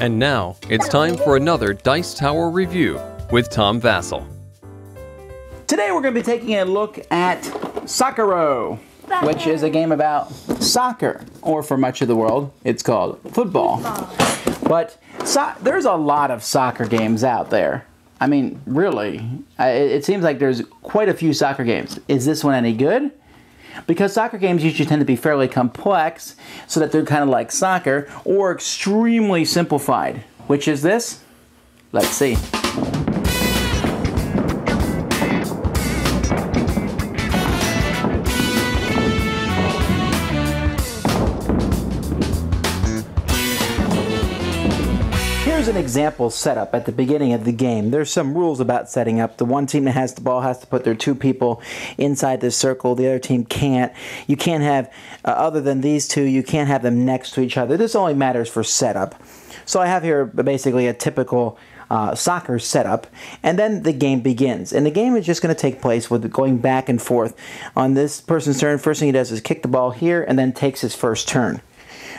And now, it's time for another Dice Tower review with Tom Vasel. Today we're going to be taking a look at Soccero, which is a game about soccer, or for much of the world, it's called football. But there's a lot of soccer games out there. I mean, really, it seems like there's quite a few soccer games. Is this one any good? Because soccer games usually tend to be fairly complex, so that they're kind of like soccer, or extremely simplified. Which is this? Let's see. Here's an example setup at the beginning of the game. There's some rules about setting up. The one team that has the ball has to put their two people inside this circle. The other team can't. You can't have, other than these two, you can't have them next to each other. This only matters for setup. So I have here basically a typical soccer setup, and then the game begins. And the game is just going to take place with going back and forth. On this person's turn, first thing he does is kick the ball here and then takes his first turn.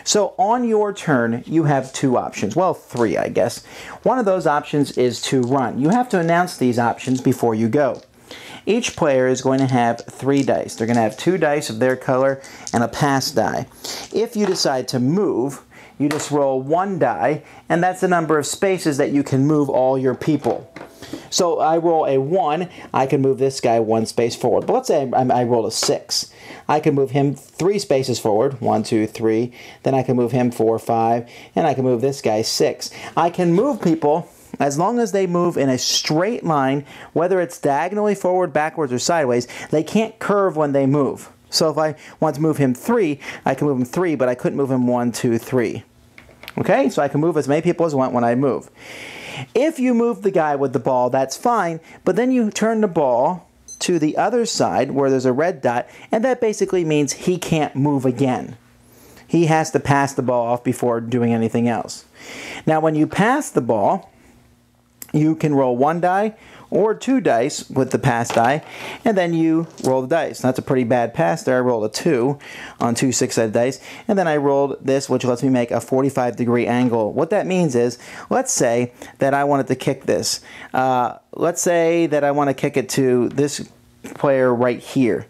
So on your turn, you have two options. Well, three, I guess. One of those options is to run. You have to announce these options before you go. Each player is going to have 3 dice. They're going to have 2 dice of their color and a pass die. If you decide to move, you just roll 1 die, and that's the number of spaces that you can move all your people. So I roll a 1, I can move this guy 1 space forward. But let's say I roll a 6. I can move him 3 spaces forward, 1, 2, 3. Then I can move him 4, 5, and I can move this guy 6. I can move people as long as they move in a straight line, whether it's diagonally forward, backwards, or sideways. They can't curve when they move. So if I want to move him 3, I can move him 3, but I couldn't move him 1, 2, 3. Okay, so I can move as many people as I want when I move. If you move the guy with the ball, that's fine, but then you turn the ball to the other side where there's a red dot, and that basically means he can't move again. He has to pass the ball off before doing anything else. Now, when you pass the ball, you can roll 1 die or 2 dice with the pass die, and then you roll the dice. That's a pretty bad pass there. I rolled a 2 on 2 6-sided dice, and then I rolled this, which lets me make a 45-degree angle. What that means is, let's say that I wanted to kick this. Let's say that I want to kick it to this player right here.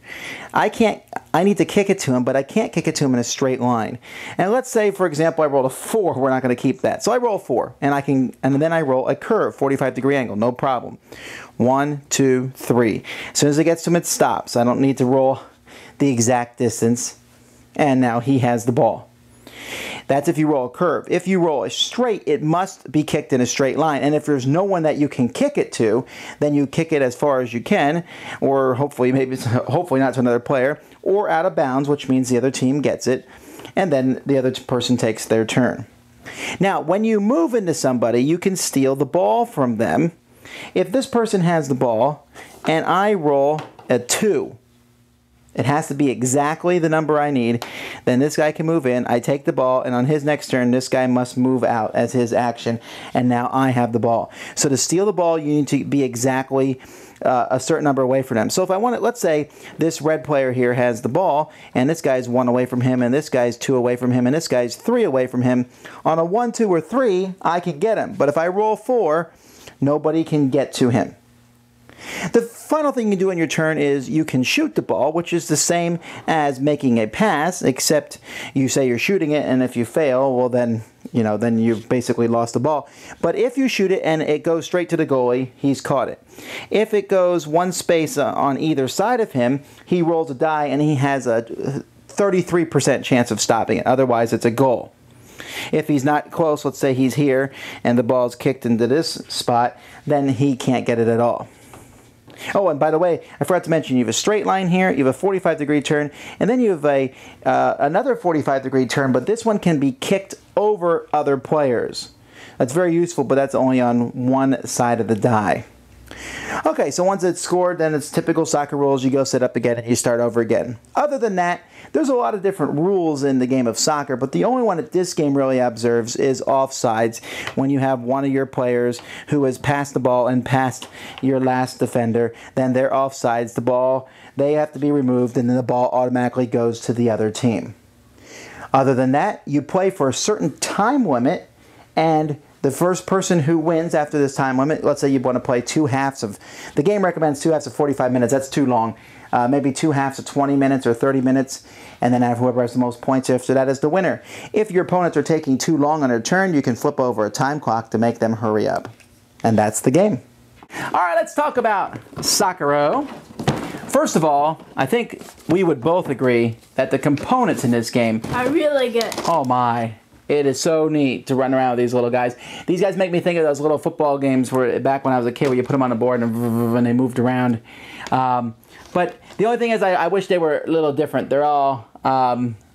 I need to kick it to him, but I can't kick it to him in a straight line. And let's say, for example, I rolled a 4. We're not going to keep that. So I roll 4, and then I roll a curve, 45-degree angle, no problem. 1, 2, 3. As soon as it gets to him, it stops. I don't need to roll the exact distance. And now he has the ball. That's if you roll a curve. If you roll a straight, it must be kicked in a straight line. And if there's no one that you can kick it to, then you kick it as far as you can, or hopefully not to another player, or out of bounds, which means the other team gets it, and then the other person takes their turn. Now, when you move into somebody, you can steal the ball from them. If this person has the ball, and I roll a 2, it has to be exactly the number I need. Then this guy can move in. I take the ball, and on his next turn, this guy must move out as his action, and now I have the ball. So to steal the ball, you need to be exactly a certain number away from them. So if I want it, let's say this red player here has the ball, and this guy's 1 away from him, and this guy's 2 away from him, and this guy's 3 away from him. On a 1, 2, or 3, I can get him. But if I roll 4, nobody can get to him. The final thing you do on your turn is you can shoot the ball, which is the same as making a pass, except you say you're shooting it, and if you fail, well then you've basically lost the ball. But if you shoot it and it goes straight to the goalie, he's caught it. If it goes 1 space on either side of him, he rolls a die and he has a 33% chance of stopping it. Otherwise, it's a goal. If he's not close, let's say he's here and the ball's kicked into this spot, then he can't get it at all. Oh, and by the way, I forgot to mention, you have a straight line here, you have a 45-degree turn, and then you have another 45-degree turn, but this one can be kicked over other players. That's very useful, but that's only on one side of the die. Okay, so once it's scored, then it's typical soccer rules. You go set up again and you start over again. Other than that, there's a lot of different rules in the game of soccer, but the only one that this game really observes is offsides, when you have one of your players who has passed the ball and passed your last defender, then they're offsides. The ball, they have to be removed, and then the ball automatically goes to the other team. Other than that, you play for a certain time limit, and the first person who wins after this time limit, let's say you want to play 2 halves of, the game recommends 2 halves of 45 minutes, that's too long. Maybe 2 halves of 20 minutes or 30 minutes, and then have whoever has the most points after that is the winner. If your opponents are taking too long on their turn, you can flip over a time clock to make them hurry up. And that's the game. All right, let's talk about Soccero. First of all, I think we would both agree that the components in this game are really good. Oh my. It is so neat to run around with these little guys. These guys make me think of those little football games where back when I was a kid where you put them on the board and they moved around. But the only thing is I wish they were a little different. They're all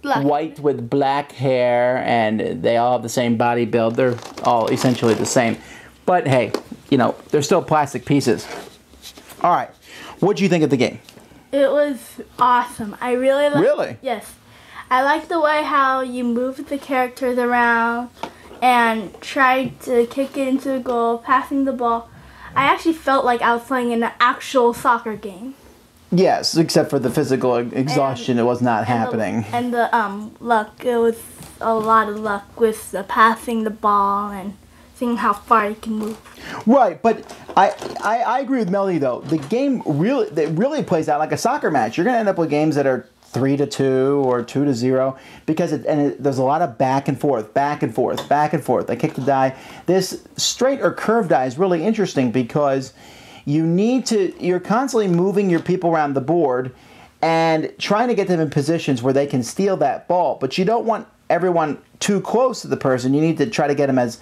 white with black hair and they all have the same body build. They're all essentially the same. But hey, you know, they're still plastic pieces. All right. What do you think of the game? It was awesome. I really liked it. Really? Yes. I like the way how you moved the characters around and tried to kick it into the goal, passing the ball. I actually felt like I was playing in an actual soccer game. Yes, except for the physical exhaustion, it was not happening. And the luck, it was a lot of luck with the passing the ball and seeing how far you can move. Right, but I agree with Melody though. The game really plays out like a soccer match. You're going to end up with games that are 3-2 or 2-0 because there's a lot of back and forth, back and forth, back and forth. I kick the die. This straight or curved die is really interesting because you're constantly moving your people around the board and trying to get them in positions where they can steal that ball. But you don't want everyone too close to the person. You need to try to get them as,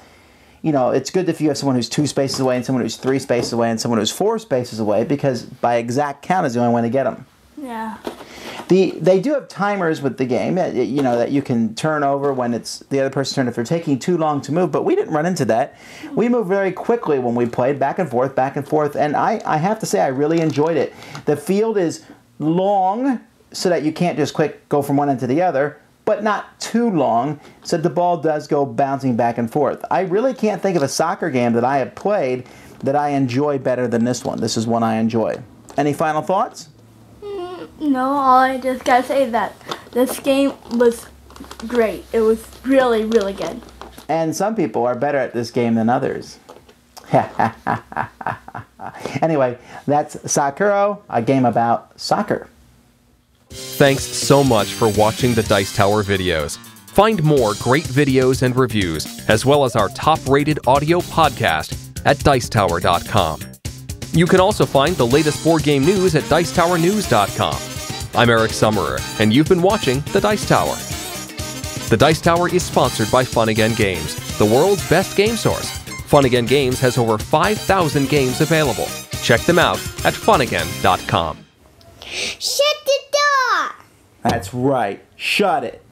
you know, it's good if you have someone who's 2 spaces away and someone who's 3 spaces away and someone who's 4 spaces away because by exact count is the only way to get them. Yeah. They do have timers with the game, you know, that you can turn over when it's the other person's turn if they're taking too long to move, but we didn't run into that. We moved very quickly when we played back and forth, and I have to say I really enjoyed it. The field is long so that you can't just quick go from one end to the other, but not too long so the ball does go bouncing back and forth. I really can't think of a soccer game that I have played that I enjoy better than this one. This is one I enjoy. Any final thoughts? No, all I just gotta say is that this game was great. It was really, really good. And some people are better at this game than others. Anyway, that's Soccero, a game about soccer. Thanks so much for watching the Dice Tower videos. Find more great videos and reviews, as well as our top-rated audio podcast at Dicetower.com. You can also find the latest board game news at Dicetowernews.com. I'm Eric Summerer, and you've been watching The Dice Tower. The Dice Tower is sponsored by Fun Again Games, the world's best game source. Fun Again Games has over 5,000 games available. Check them out at funagain.com. Shut the door! That's right. Shut it.